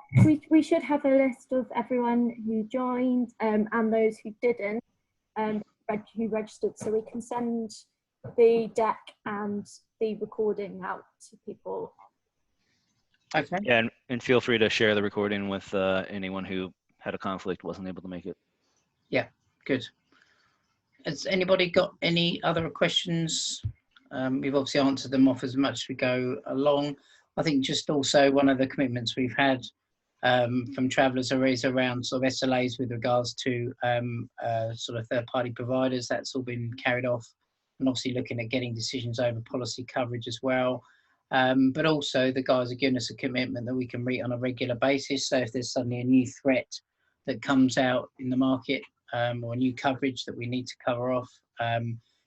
we should have a list of everyone who joined and those who didn't, who registered, so we can send the deck and the recording out to people. Okay. Yeah, and feel free to share the recording with anyone who had a conflict, wasn't able to make it. Yeah, good. Has anybody got any other questions? We've obviously answered them off as much as we go along. I think just also one of the commitments we've had from travellers is around sort of SLAs with regards to sort of third-party providers. That's all been carried off, and obviously looking at getting decisions over policy coverage as well. But also the guys are giving us a commitment that we can meet on a regular basis. So if there's suddenly a new threat that comes out in the market or new coverage that we need to cover off,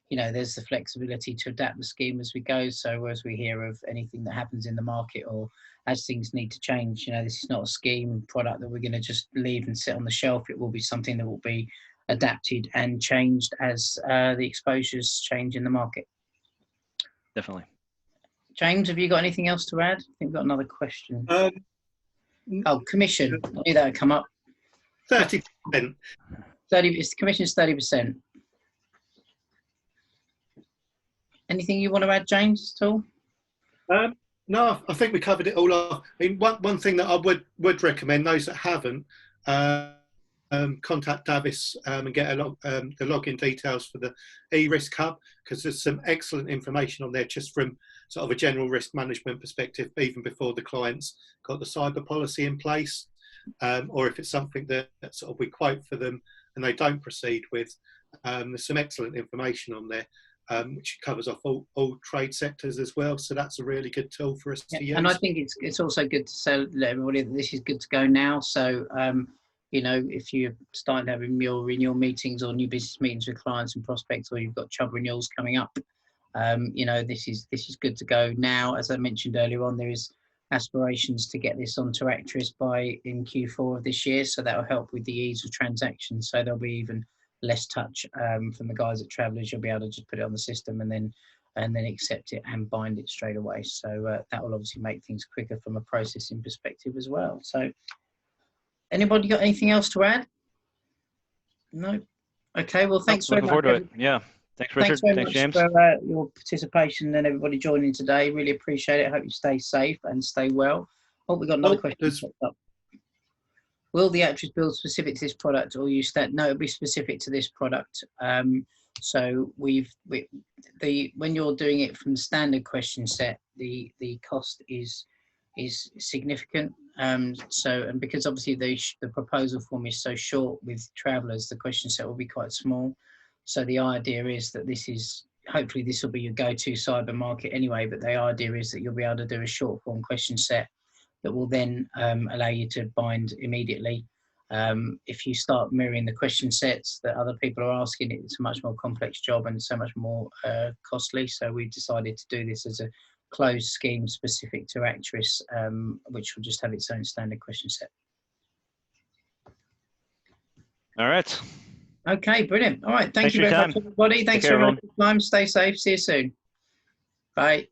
you know, there's the flexibility to adapt the scheme as we go. So as we hear of anything that happens in the market or as things need to change, you know, this is not a scheme product that we're going to just leave and sit on the shelf. It will be something that will be adapted and changed as the exposures change in the market. Definitely. James, have you got anything else to add? I think we've got another question. Oh, commission. I knew that would come up. 30%. 30%. It's the commission's 30%. Anything you want to add, James, at all? No, I think we covered it all off. I mean, one thing that I would recommend those that haven't, contact Davis and get the login details for the eRisk Hub, because there's some excellent information on there just from sort of a general risk management perspective, even before the client's got the cyber policy in place, or if it's something that sort of we quote for them and they don't proceed with. There's some excellent information on there, which covers off all trade sectors as well. So that's a really good tool for us to use. And I think it's also good to let everybody that this is good to go now. So, you know, if you're starting to have your renewal meetings or new business meetings with clients and prospects, or you've got Chubb renewals coming up, you know, this is good to go now. As I mentioned earlier on, there is aspirations to get this onto Actress in Q4 of this year. So that will help with the ease of transactions. So there'll be even less touch from the guys at Travellers. You'll be able to just put it on the system and then accept it and bind it straight away. So that will obviously make things quicker from a processing perspective as well. So anybody got anything else to add? No. Okay. Well, thanks very much. Looking forward to it. Yeah. Thanks, Richard. Thanks, James. for your participation and everybody joining today. Really appreciate it. Hope you stay safe and stay well. Oh, we got another question. Will the Actress build specific to this product, or use that? No, it'll be specific to this product. So when you're doing it from the standard question set, the cost is significant. And because obviously the proposal form is so short with Travellers, the question set will be quite small. So the idea is that hopefully this will be your go-to cyber market anyway, but the idea is that you'll be able to do a short form question set that will then allow you to bind immediately. If you start mirroring the question sets that other people are asking, it's a much more complex job and so much more costly. So we've decided to do this as a closed scheme specific to Actress, which will just have its own standard question set. All right. Okay, brilliant. All right, thank you very much, everybody. Thanks very much for your time. Stay safe. See you soon. Bye.